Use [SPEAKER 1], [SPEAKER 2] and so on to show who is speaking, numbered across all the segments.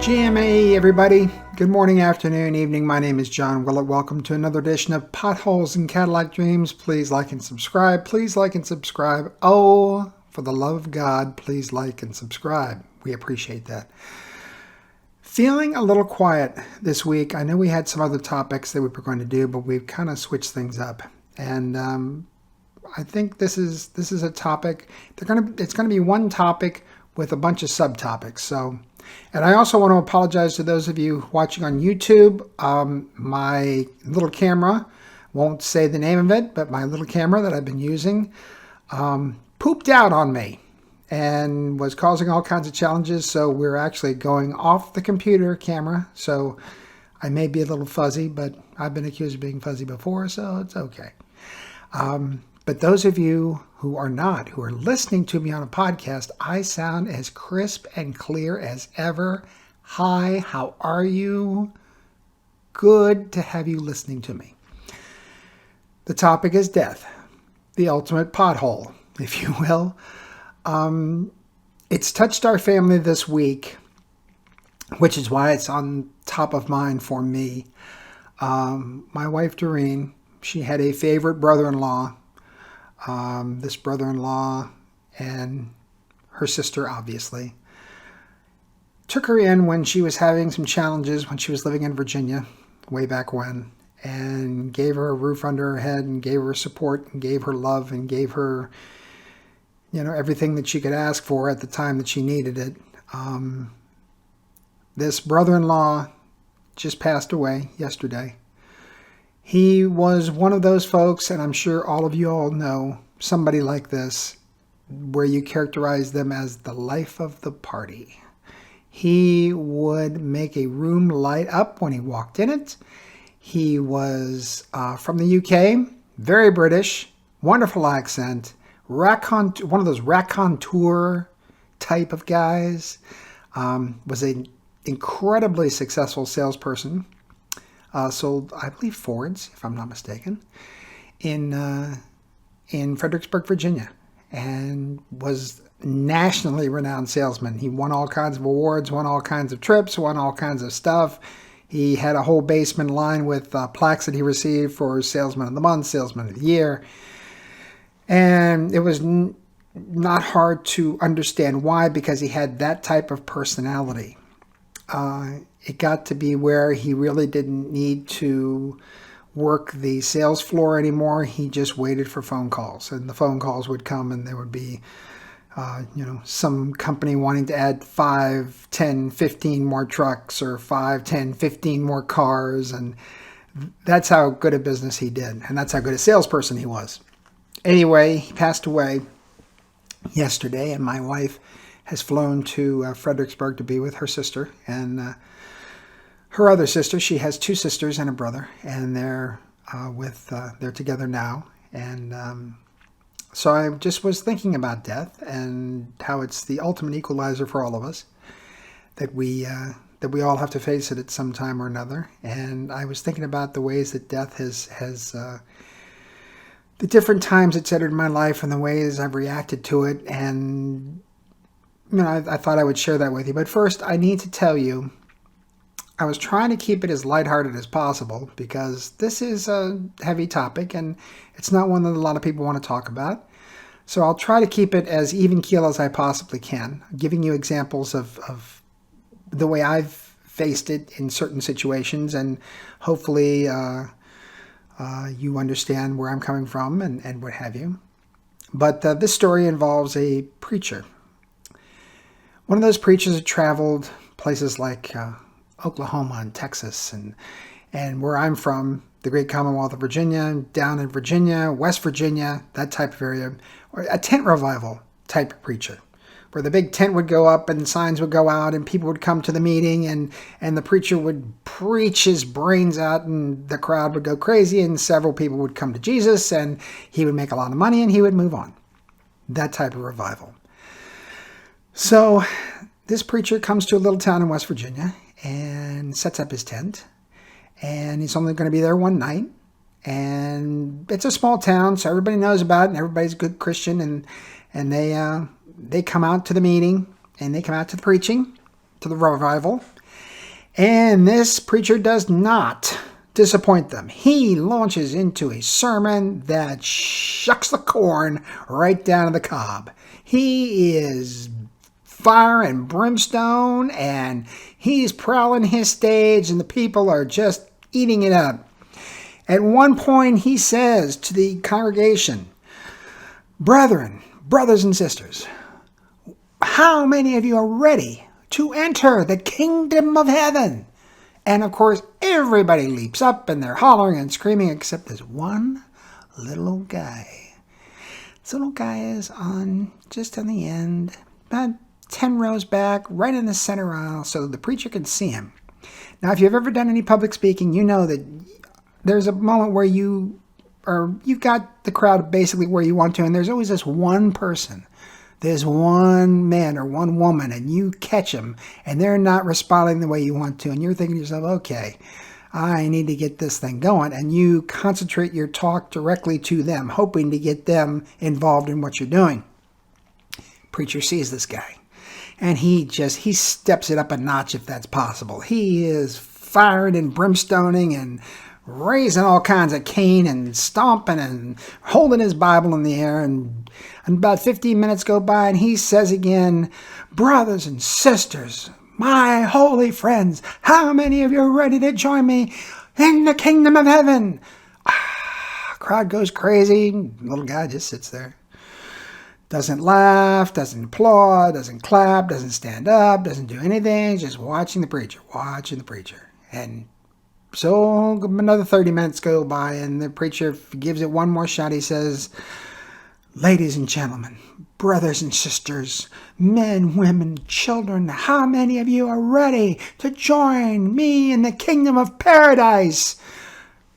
[SPEAKER 1] GMA, everybody. Good morning, afternoon, evening. My name is John Willett. Welcome to another edition of Potholes and Cadillac Dreams. Please like and subscribe. Please like and subscribe. Oh, for the love of God, please like and subscribe. We appreciate that. Feeling a little quiet this week. I know we had some other topics that we were going to do, but we've kind of switched things up. And I think this is a topic. It's going to be one topic with a bunch of subtopics. And I also want to apologize to those of you watching on YouTube. My little camera, won't say the name of it, but my little camera that I've been using pooped out on me and was causing all kinds of challenges. So we're actually going off the computer camera. So I may be a little fuzzy, but I've been accused of being fuzzy before, so it's okay. But those of you who are listening to me on a podcast, I sound as crisp and clear as ever. Hi, how are you? Good to have you listening to me. The topic is death, the ultimate pothole, if you will. It's touched our family this week, which is why it's on top of mind for me. My wife, Doreen, she had a favorite brother-in-law. This brother-in-law and her sister, obviously, took her in when she was having some challenges when she was living in Virginia way back when, and gave her a roof under her head and gave her support and gave her love and gave her, everything that she could ask for at the time that she needed it. This brother-in-law just passed away yesterday. He was one of those folks, and I'm sure all of you all know somebody like this, where you characterize them as the life of the party. He would make a room light up when he walked in it. He was from the UK, very British, wonderful accent, one of those raconteur type of guys, was an incredibly successful salesperson. Sold, I believe, Fords, if I'm not mistaken, in Fredericksburg, Virginia, and was nationally renowned salesman. He won all kinds of awards, won all kinds of trips, won all kinds of stuff. He had a whole basement line with plaques that he received for Salesman of the Month, Salesman of the Year. And it was not hard to understand why, because he had that type of personality. It got to be where he really didn't need to work the sales floor anymore. He just waited for phone calls, and the phone calls would come, and there would be, some company wanting to add 5, 10, 15 more trucks, or 5, 10, 15 more cars. And that's how good a business he did. And that's how good a salesperson he was. Anyway, he passed away yesterday, and my wife has flown to Fredericksburg to be with her sister and her other sister. She has 2 sisters and a brother, and they're together now. And so I just was thinking about death and how it's the ultimate equalizer for all of us, that we all have to face it at some time or another. And I was thinking about the ways that death has the different times it's entered my life and the ways I've reacted to it. And I thought I would share that with you. But first, I need to tell you, I was trying to keep it as lighthearted as possible, because this is a heavy topic and it's not one that a lot of people want to talk about. So I'll try to keep it as even keel as I possibly can, giving you examples of the way I've faced it in certain situations, and hopefully you understand where I'm coming from and what have you. But this story involves a preacher. One of those preachers that traveled places like Oklahoma and Texas and where I'm from, the Great Commonwealth of Virginia, down in Virginia, West Virginia, that type of area, or a tent revival type of preacher, where the big tent would go up and signs would go out and people would come to the meeting and the preacher would preach his brains out and the crowd would go crazy and several people would come to Jesus and he would make a lot of money and he would move on. That type of revival. So this preacher comes to a little town in West Virginia and sets up his tent, and he's only going to be there one night, and it's a small town, so everybody knows about it, and everybody's a good Christian, and they come out to the meeting, and they come out to the preaching, to the revival, And this preacher does not disappoint them. He launches into a sermon that shucks the corn right down to the cob. He is fire and brimstone, and he's prowling his stage, and the people are just eating it up. At one point, he says to the congregation, "Brethren, brothers and sisters, how many of you are ready to enter the kingdom of heaven?" And of course, everybody leaps up and they're hollering and screaming except this one little guy. This little guy is just on the end, about 10 rows back, right in the center aisle, so the preacher can see him. Now, if you've ever done any public speaking, you know that there's a moment where you got the crowd basically where you want to, and there's always this one person. There's one man or one woman, and you catch them, and they're not responding the way you want to, and you're thinking to yourself, okay, I need to get this thing going, and you concentrate your talk directly to them, hoping to get them involved in what you're doing. Preacher sees this guy, and he steps it up a notch if that's possible. He is firing and brimstoning and raising all kinds of cane and stomping and holding his Bible in the air, and about 15 minutes go by and he says again, "Brothers and sisters, my holy friends, how many of you are ready to join me in the kingdom of heaven?" Crowd goes crazy. Little guy just sits there. Doesn't laugh, doesn't applaud, doesn't clap, doesn't stand up, doesn't do anything, just watching the preacher. And so another 30 minutes go by, and the preacher gives it one more shot. He says, "Ladies and gentlemen, brothers and sisters, men, women, children, how many of you are ready to join me in the kingdom of paradise?"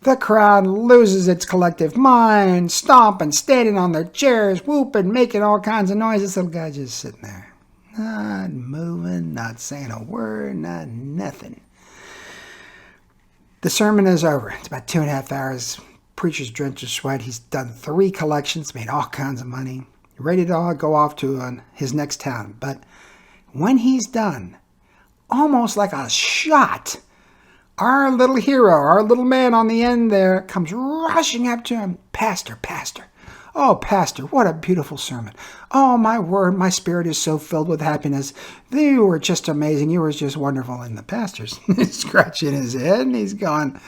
[SPEAKER 1] The crowd loses its collective mind, stomping, standing on their chairs, whooping, making all kinds of noise. This little guy just sitting there, not moving, not saying a word, not nothing. The sermon is over. It's about 2.5 hours. Preacher's drenched in sweat. He's done 3 collections, made all kinds of money, ready to go off to his next town. But when he's done, almost like a shot, our little hero, our little man on the end there, comes rushing up to him. Pastor. Oh, Pastor, what a beautiful sermon. Oh, my word, my spirit is so filled with happiness. You were just amazing. You were just wonderful." And the pastor's scratching his head, and he's going,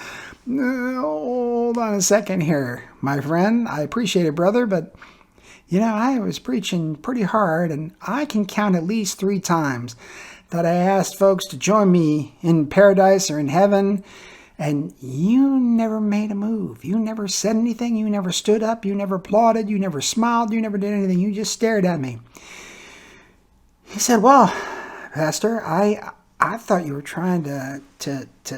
[SPEAKER 1] "Hold on a second here, my friend. I appreciate it, brother, but, I was preaching pretty hard, and I can count at least 3 times that I asked folks to join me in paradise or in heaven, and you never made a move. You never said anything. You never stood up. You never applauded. You never smiled. You never did anything. You just stared at me." He said, "Well, Pastor, I thought you were trying to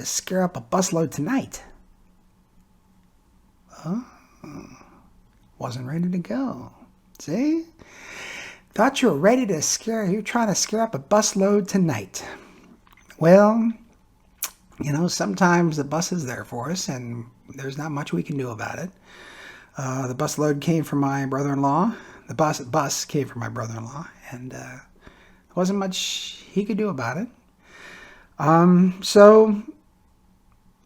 [SPEAKER 1] scare up a busload tonight." Oh, wasn't ready to go. See? Thought you were ready to you're trying to scare up a busload tonight. Well, sometimes the bus is there for us, and there's not much we can do about it. The busload came from my brother-in-law. The bus came from my brother-in-law, and there wasn't much he could do about it. So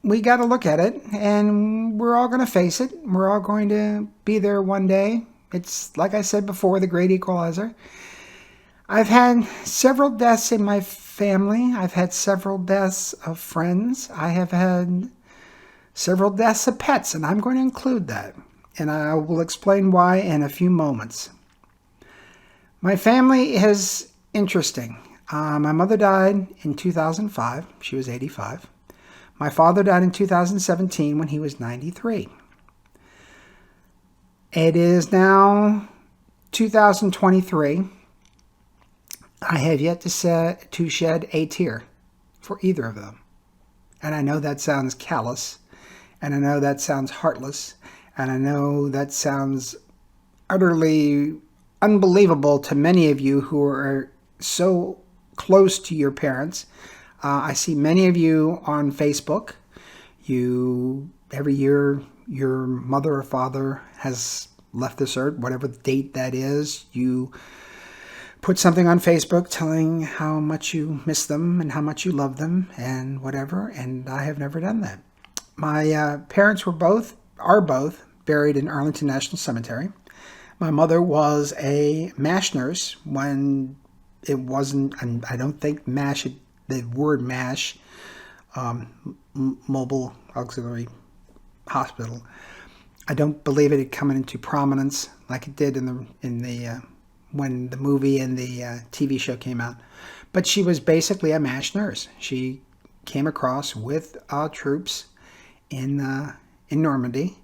[SPEAKER 1] we got to look at it, and we're all going to face it. We're all going to be there one day. It's, like I said before, the Great Equalizer. I've had several deaths in my family. I've had several deaths of friends. I have had several deaths of pets, and I'm going to include that. And I will explain why in a few moments. My family is interesting. My mother died in 2005. She was 85. My father died in 2017 when he was 93. It is now 2023. I have yet to shed a tear for either of them. And I know that sounds callous, and I know that sounds heartless, and I know that sounds utterly unbelievable to many of you who are so close to your parents. I see many of you on Facebook. Every year, your mother or father has left this earth, whatever date that is. You put something on Facebook telling how much you miss them and how much you love them and whatever, and I have never done that. My parents are both buried in Arlington National Cemetery. My mother was a MASH nurse when it wasn't, and I don't think MASH, the word MASH, Mobile Auxiliary Hospital, I don't believe it had come into prominence like it did in the when the movie and the TV show came out. But she was basically a MASH nurse. She came across with troops in Normandy.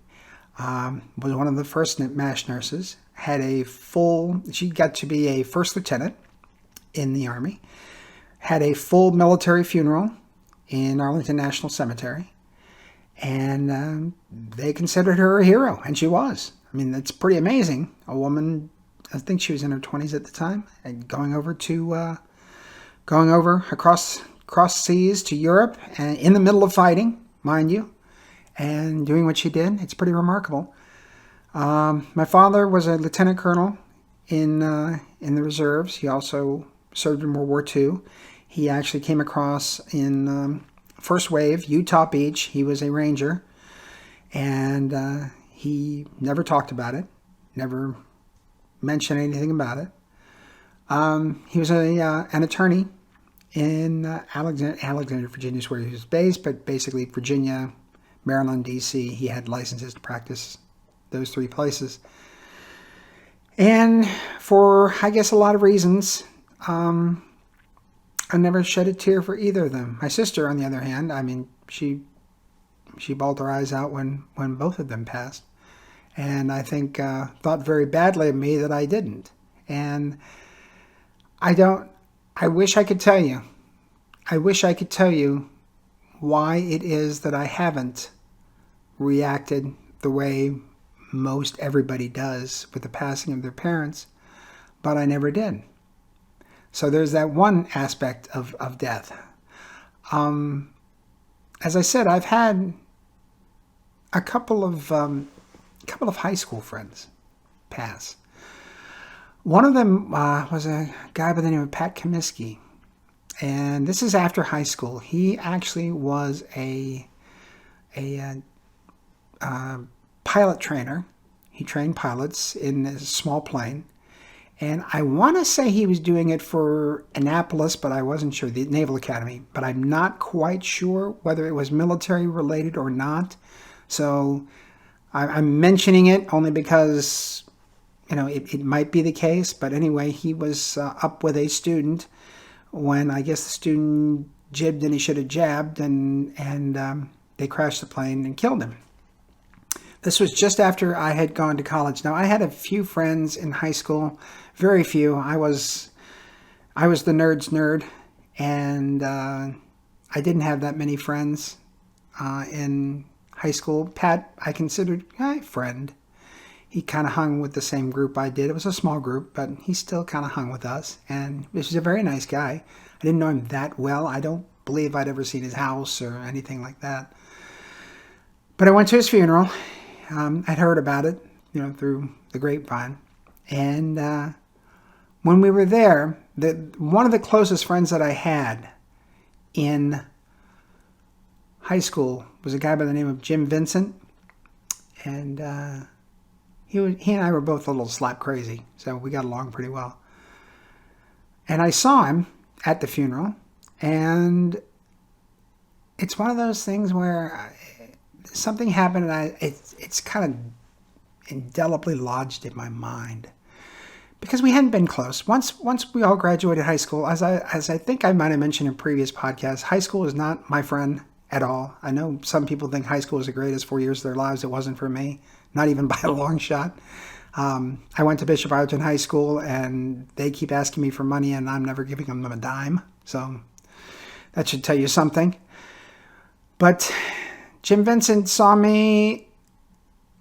[SPEAKER 1] Was one of the first MASH nurses. She got to be a first lieutenant in the Army. Had a full military funeral in Arlington National Cemetery. And they considered her a hero, and she was. I mean, that's pretty amazing. A woman, I think she was in her 20s at the time, and going over across seas to Europe, and in the middle of fighting, mind you, and doing what she did. It's pretty remarkable. My father was a lieutenant colonel in the reserves. He also served in World War II. He actually came across in first wave, Utah Beach. He was a ranger, and he never talked about it, never mentioned anything about it. He was an attorney in Alexandria, Virginia is where he was based, but basically Virginia, Maryland, D.C., he had licenses to practice those three places. And for, I guess, a lot of reasons, I never shed a tear for either of them. My sister, on the other hand, I mean, she bawled her eyes out when both of them passed. And I think thought very badly of me that I didn't. And I wish I could tell you why it is that I haven't reacted the way most everybody does with the passing of their parents, but I never did. So there's that one aspect of death. As I said, I've had a couple of high school friends pass. One of them was a guy by the name of Pat Comiskey, and this is after high school. He actually was a pilot trainer. He trained pilots in a small plane. And I want to say he was doing it for Annapolis, but I wasn't sure, the Naval Academy. But I'm not quite sure whether it was military related or not. So I'm mentioning it only because, it might be the case. But anyway, he was up with a student when I guess the student jibbed and he should have jabbed, and they crashed the plane and killed him. This was just after I had gone to college. Now, I had a few friends in high school, very few. I was the nerd's nerd, and I didn't have that many friends in high school. Pat, I considered a friend. He kind of hung with the same group I did. It was a small group, but he still kind of hung with us, and he was a very nice guy. I didn't know him that well. I don't believe I'd ever seen his house or anything like that. But I went to his funeral. I'd heard about it, through the grapevine. And when we were there, one of the closest friends that I had in high school was a guy by the name of Jim Vincent. And he and I were both a little slap crazy, so we got along pretty well. And I saw him at the funeral, and it's one of those things where something happened, and it's kind of indelibly lodged in my mind because we hadn't been close. Once we all graduated high school, as I think I might have mentioned in previous podcasts, high school is not my friend at all. I know some people think high school is the greatest 4 years of their lives. It wasn't for me, not even by a long shot. I went to Bishop Ireton High School, and they keep asking me for money, and I'm never giving them a dime. So that should tell you something. But Jim Vincent saw me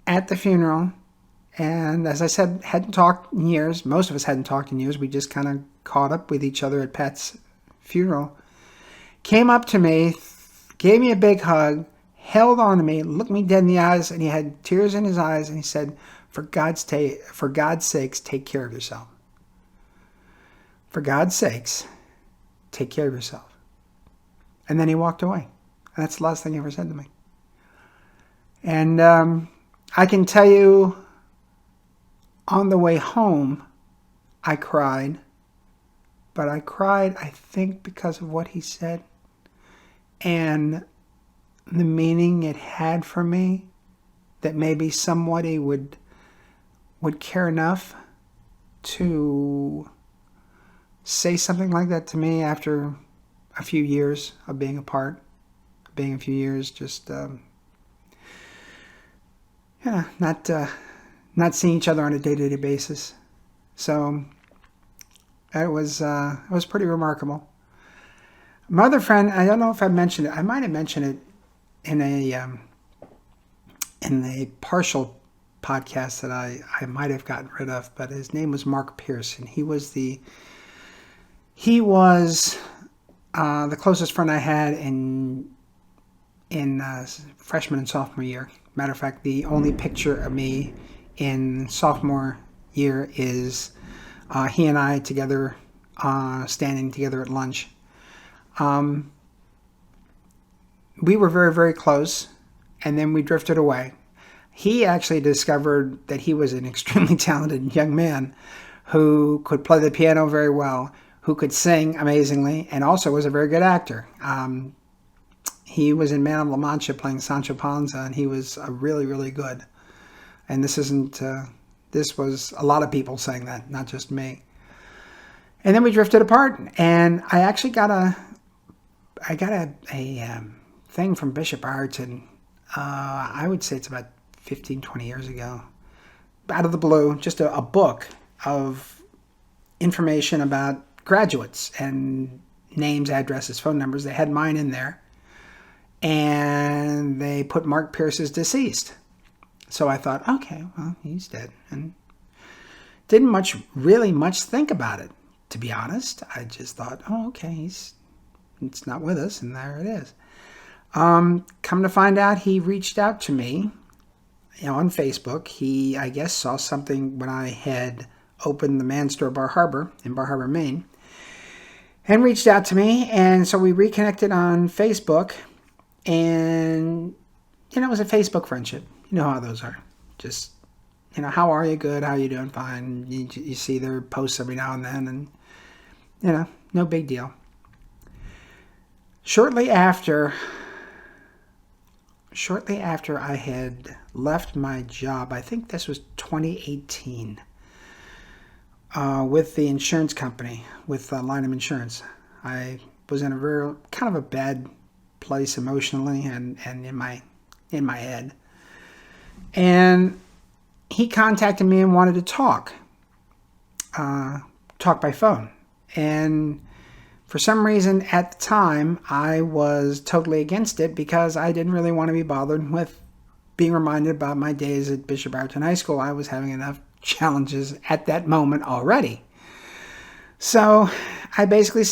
[SPEAKER 1] at the funeral, and as I said, hadn't talked in years. Most of us hadn't talked in years. We just kind of caught up with each other at Pat's funeral. Came up to me, gave me a big hug, held on to me, looked me dead in the eyes, and he had tears in his eyes, and he said, for God's sakes, take care of yourself. for God's sakes, take care of yourself. And then he walked away. And that's the last thing he ever said to me. And I can tell you, on the way home, I cried. But I cried, I think, because of what he said. And the meaning it had for me, that maybe somebody would care enough to say something like that to me after a few years of being apart, being a few years just, not seeing each other on a day-to-day basis. So it was pretty remarkable. My other friend, I don't know if I mentioned it. I might have mentioned it in a partial podcast that I might have gotten rid of, but his name was Mark Pearson. He was the closest friend I had in freshman and sophomore year. Matter of fact, the only picture of me in sophomore year is he and I together, standing together at lunch. We were very, very close, and then we drifted away. He actually discovered that he was an extremely talented young man who could play the piano very well, who could sing amazingly, and also was a very good actor. He was in Man of La Mancha playing Sancho Panza, and he was really, really good. And this was a lot of people saying that, not just me. And then we drifted apart, and I actually got a thing from Bishop Ireton. I would say it's about 15, 20 years ago. Out of the blue, just a book of information about graduates and names, addresses, phone numbers. They had mine in there. And they put Mark Pierce as deceased. So I thought, okay, well, he's dead. And didn't really much think about it, to be honest. I just thought, oh, okay, it's not with us, and there it is. Come to find out, he reached out to me, on Facebook. He, I guess, saw something when I had opened the Man Store Bar Harbor in Bar Harbor, Maine, and reached out to me. And so we reconnected on Facebook, and it was a Facebook friendship. You know how those are. Just, how are you? Good. How are you doing? Fine. You see their posts every now and then, and no big deal. Shortly after I had left my job, I think this was 2018, with the insurance company, with Lineham Insurance. I was in a very kind of a bad place emotionally and in my head. And he contacted me and wanted to talk by phone. And for some reason at the time, I was totally against it because I didn't really want to be bothered with being reminded about my days at Bishop Ireton High School. I was having enough challenges at that moment already. So I basically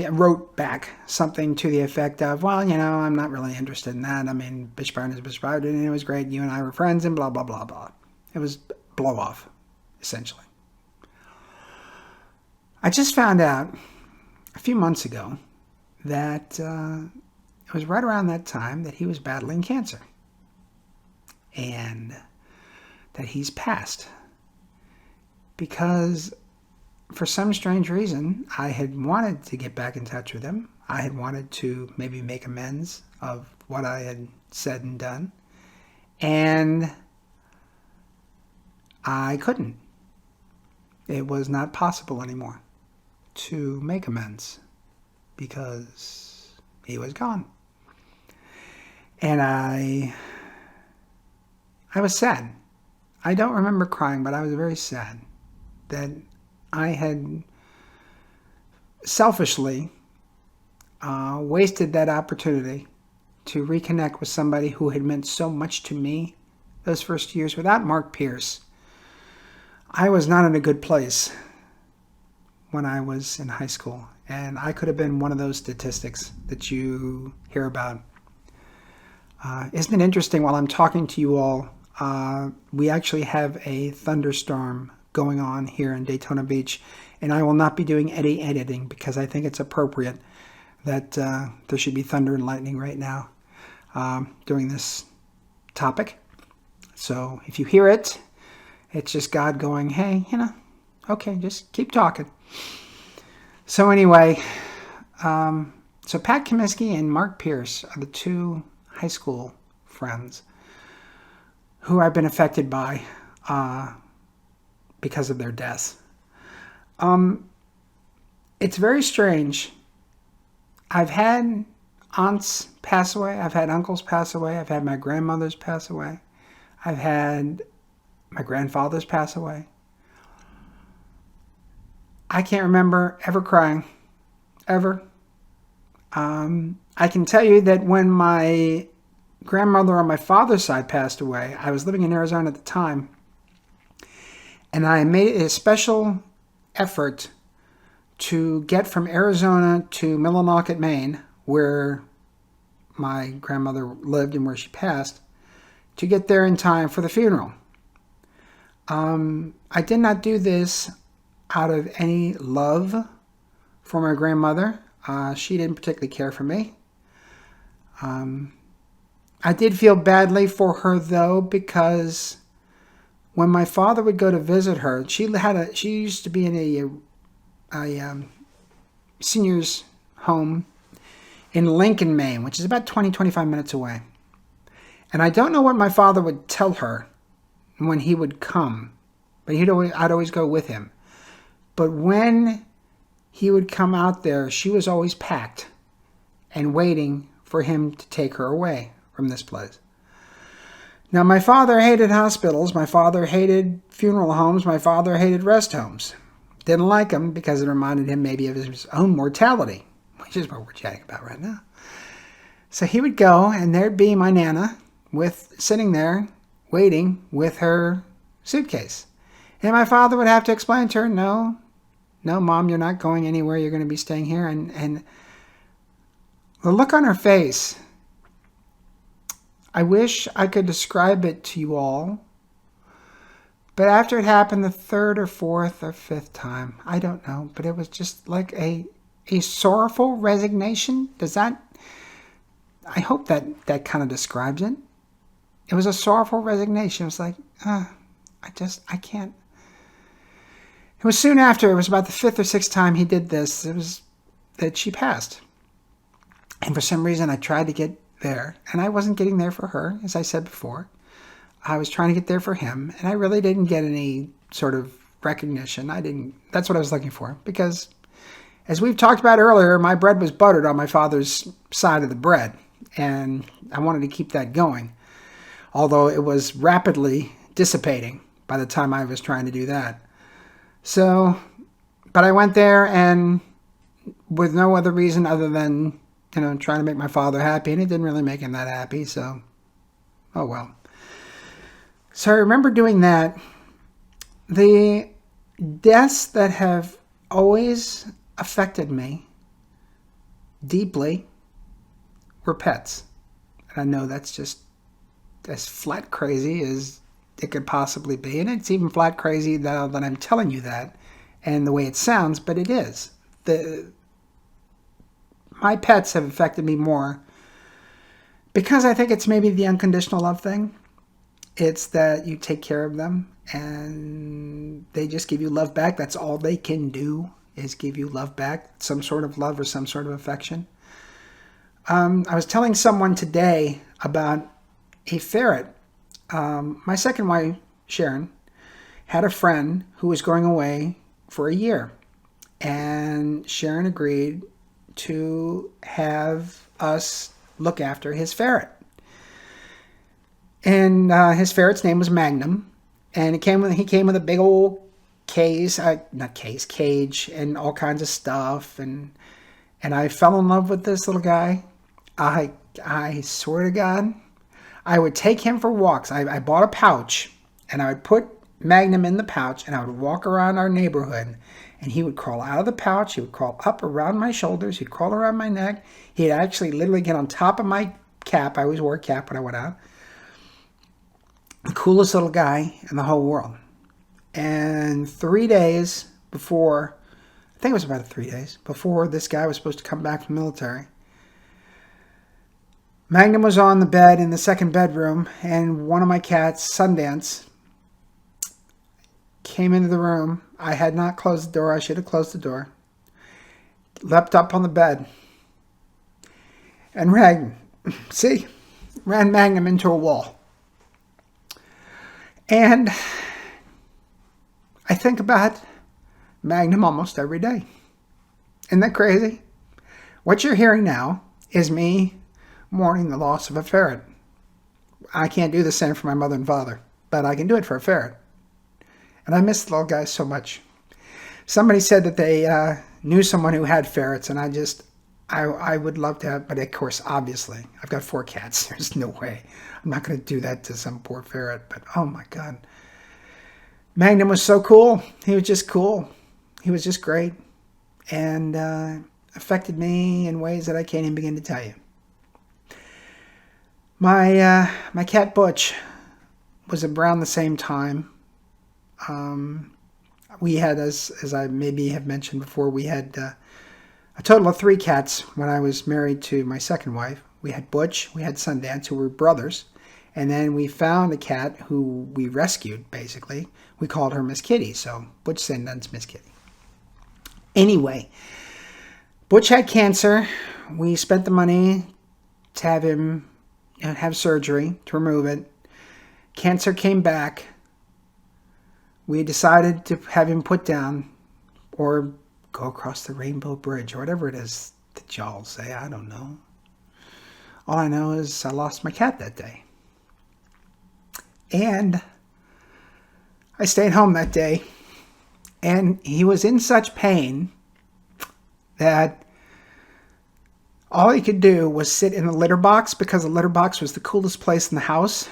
[SPEAKER 1] wrote back something to the effect of, well, I'm not really interested in that. I mean, Bishop Ireton is Bishop Ireton, and it was great. You and I were friends, and blah, blah, blah, blah. It was blow off, essentially. I just found out a few months ago that it was right around that time that he was battling cancer, and that he's passed because for some strange reason, I had wanted to get back in touch with him. I had wanted to maybe make amends of what I had said and done. And I couldn't. It was not possible anymore to make amends because he was gone. And I was sad. I don't remember crying, but I was very sad that I had selfishly wasted that opportunity to reconnect with somebody who had meant so much to me those first years. Without Mark Pierce, I was not in a good place when I was in high school, and I could have been one of those statistics that you hear about. Isn't it interesting, while I'm talking to you all, we actually have a thunderstorm going on here in Daytona Beach. And I will not be doing any editing because I think it's appropriate that there should be thunder and lightning right now during this topic. So if you hear it, it's just God going, hey, okay, just keep talking. So anyway, so Pat Comiskey and Mark Pierce are the two high school friends who I've been affected by because of their deaths. It's very strange. I've had aunts pass away. I've had uncles pass away. I've had my grandmothers pass away. I've had my grandfathers pass away. I can't remember ever crying. Ever. I can tell you that when my grandmother on my father's side passed away, I was living in Arizona at the time, and I made a special effort to get from Arizona to Millinocket, Maine, where my grandmother lived and where she passed, to get there in time for the funeral. I did not do this out of any love for my grandmother. She didn't particularly care for me. I did feel badly for her, though, because when my father would go to visit her, she used to be in a senior's home in Lincoln, Maine, which is about 25 minutes away. And I don't know what my father would tell her when he would come, but I'd always go with him. But when he would come out there, she was always packed and waiting for him to take her away from this place. Now, my father hated hospitals. My father hated funeral homes. My father hated rest homes. Didn't like them because it reminded him maybe of his own mortality, which is what we're chatting about right now. So he would go, and there'd be my Nana sitting there waiting with her suitcase. And my father would have to explain to her, no, Mom, you're not going anywhere. You're going to be staying here. And the look on her face, I wish I could describe it to you all. But after it happened the third or fourth or fifth time, I don't know, but it was just like a sorrowful resignation. I hope that kind of describes it. It was a sorrowful resignation. It was like, I can't. It was soon after, it was about the fifth or sixth time he did this, it was that she passed. And for some reason, I tried to get there, and I wasn't getting there for her, as I said before. I was trying to get there for him, and I really didn't get any sort of recognition. That's what I was looking for, because as we've talked about earlier, my bread was buttered on my father's side of the bread, and I wanted to keep that going, although it was rapidly dissipating by the time I was trying to do that. So, but I went there, and with no other reason other than, trying to make my father happy, and it didn't really make him that happy, so, oh well. So I remember doing that. The deaths that have always affected me deeply were pets. And I know that's just as flat crazy as it could possibly be. And it's even flat crazy now that I'm telling you that and the way it sounds, but it is. My pets have affected me more because I think it's maybe the unconditional love thing. It's that you take care of them and they just give you love back. That's all they can do is give you love back, some sort of love or some sort of affection. I was telling someone today about a ferret. My second wife, Sharon, had a friend who was going away for a year. And Sharon agreed to have us look after his ferret. And his ferret's name was Magnum. And he came with a big old cage and all kinds of stuff. And I fell in love with this little guy. I swear to God, I would take him for walks. I bought a pouch, and I would put Magnum in the pouch, and I would walk around our neighborhood, and he would crawl out of the pouch. He would crawl up around my shoulders. He'd crawl around my neck. He'd actually literally get on top of my cap. I always wore a cap when I went out. The coolest little guy in the whole world. And 3 days before, I think it was about 3 days before this guy was supposed to come back from the military, Magnum was on the bed in the second bedroom, and one of my cats, Sundance, came into the room. I had not closed the door. I should have closed the door. Leapt up on the bed and ran Magnum into a wall. And I think about Magnum almost every day. Isn't that crazy? What you're hearing now is me mourning the loss of a ferret. I can't do the same for my mother and father, but I can do it for a ferret. And I miss the little guy so much. Somebody said that they knew someone who had ferrets, and I would love to have, but of course, obviously, I've got 4 cats. There's no way. I'm not going to do that to some poor ferret, but oh my God. Magnum was so cool. He was just cool. He was just great, and affected me in ways that I can't even begin to tell you. My cat Butch was around the same time. We had, as I maybe have mentioned before, we had a total of 3 cats when I was married to my second wife. We had Butch, we had Sundance, who were brothers, and then we found a cat who we rescued, basically. We called her Miss Kitty, so Butch, Sundance, Miss Kitty. Anyway, Butch had cancer. We spent the money to have him have surgery to remove it. Cancer came back. We decided to have him put down or go across the Rainbow Bridge or whatever it is that y'all say. I don't know. All I know is I lost my cat that day. And I stayed home that day. And he was in such pain that all he could do was sit in the litter box, because the litter box was the coolest place in the house.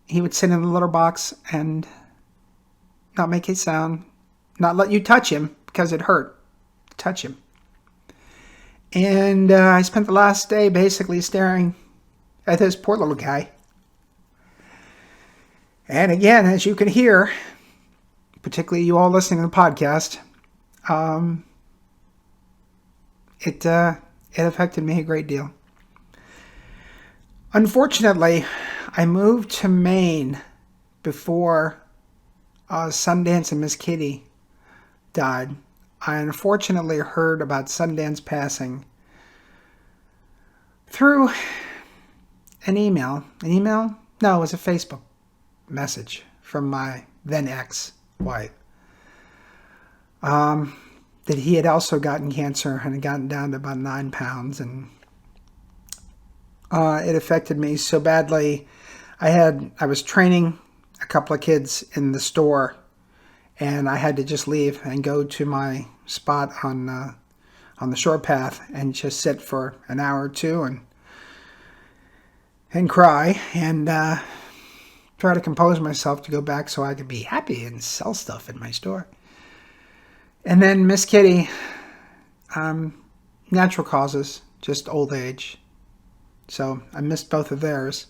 [SPEAKER 1] He would sit in the litter box and not make a sound, not let you touch him because it hurt to touch him. And I spent the last day basically staring at this poor little guy. And again, as you can hear, particularly you all listening to the podcast, it affected me a great deal. Unfortunately, I moved to Maine before Sundance and Miss Kitty died. I unfortunately heard about Sundance passing through an email. An email? No, it was a Facebook message from my then ex-wife. That he had also gotten cancer and had gotten down to about 9 pounds, and it affected me so badly. I was training a couple of kids in the store, and I had to just leave and go to my spot on the short path and just sit for an hour or two and cry and try to compose myself to go back so I could be happy and sell stuff in my store. And then Miss Kitty, natural causes, just old age. So I missed both of theirs.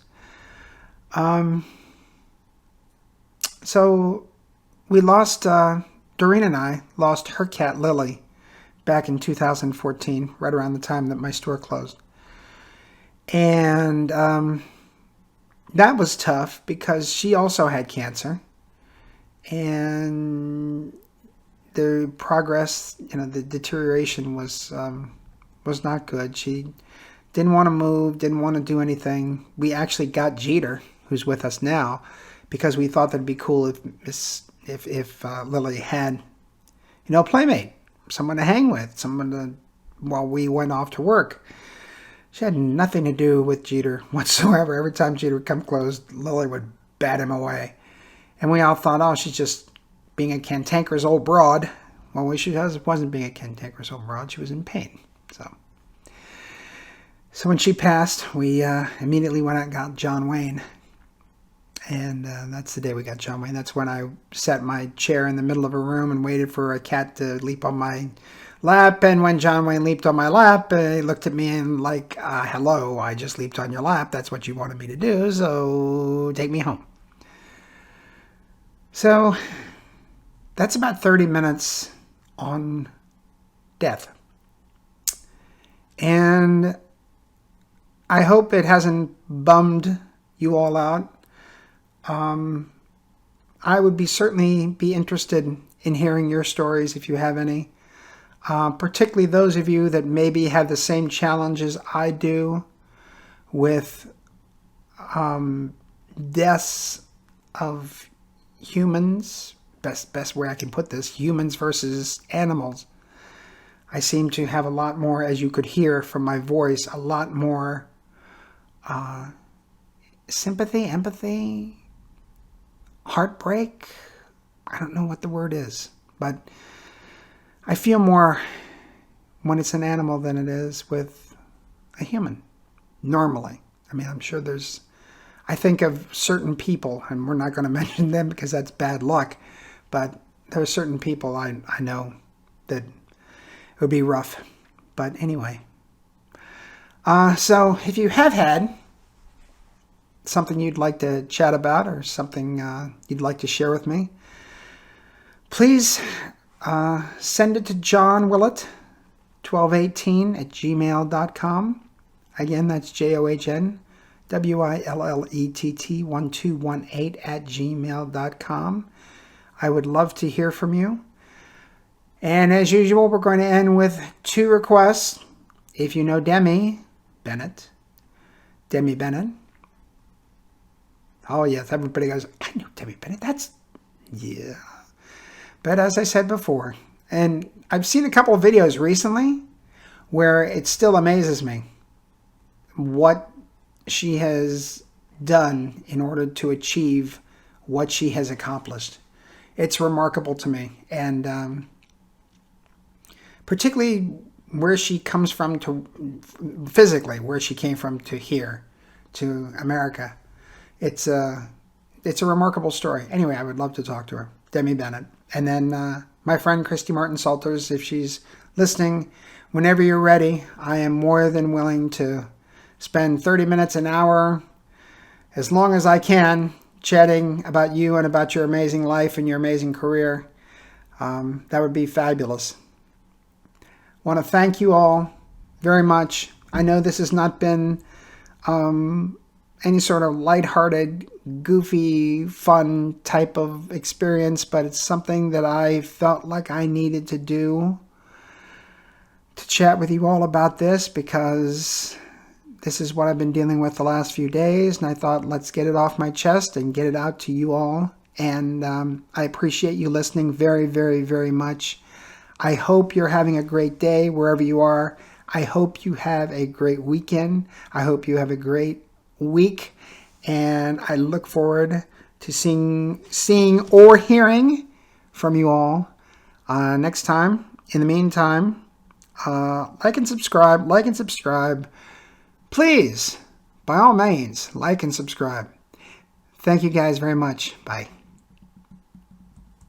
[SPEAKER 1] So we lost, Doreen and I lost her cat Lily back in 2014, right around the time that my store closed. And that was tough because she also had cancer. And the progress, the deterioration was not good. She didn't want to move, didn't want to do anything. We actually got Jeter, who's with us now, because we thought that'd be cool if Lily had, a playmate, someone to hang with, while we went off to work. She had nothing to do with Jeter whatsoever. Every time Jeter would come close, Lily would bat him away. And we all thought, oh, she's just being a cantankerous old broad. Well, she wasn't being a cantankerous old broad. She was in pain. So when she passed, we immediately went out and got John Wayne. And that's the day we got John Wayne. That's when I sat my chair in the middle of a room and waited for a cat to leap on my lap. And when John Wayne leaped on my lap, he looked at me and like, hello, I just leaped on your lap. That's what you wanted me to do. So take me home. So That's about 30 minutes on death. And I hope it hasn't bummed you all out. I would certainly be interested in hearing your stories if you have any. Particularly those of you that maybe have the same challenges I do with deaths of humans. Best way I can put this, humans versus animals. I seem to have a lot more, as you could hear from my voice, a lot more sympathy, empathy, heartbreak. I don't know what the word is, but I feel more when it's an animal than it is with a human, normally. I mean, I'm sure I think of certain people, and we're not going to mention them because that's bad luck, but there are certain people I know that it would be rough. But anyway. So if you have had something you'd like to chat about or something you'd like to share with me, please send it to John Willett 1218 at gmail.com. Again, that's JOHN WILLETT 1218 at gmail.com. I would love to hear from you. And as usual, we're going to end with 2 requests. If you know Demi Bennett. Oh, yes, everybody goes, I know Demi Bennett. Yeah. But as I said before, and I've seen a couple of videos recently where it still amazes me what she has done in order to achieve what she has accomplished. It's remarkable to me. And particularly where she comes from physically, where she came from to here, to America. It's a remarkable story. Anyway, I would love to talk to her, Demi Bennett. And then my friend Christy Martin Salters, if she's listening, whenever you're ready, I am more than willing to spend 30 minutes, an hour, as long as I can, chatting about you and about your amazing life and your amazing career. That would be fabulous. I want to thank you all very much. I know this has not been any sort of lighthearted, goofy, fun type of experience, but it's something that I felt like I needed to do to chat with you all about this, because this is what I've been dealing with the last few days, and I thought, let's get it off my chest and get it out to you all. And I appreciate you listening very, very, very much. I hope you're having a great day wherever you are. I hope you have a great weekend. I hope you have a great week. And I look forward to seeing or hearing from you all next time. In the meantime, like and subscribe. Please, by all means, like and subscribe. Thank you guys very much. Bye.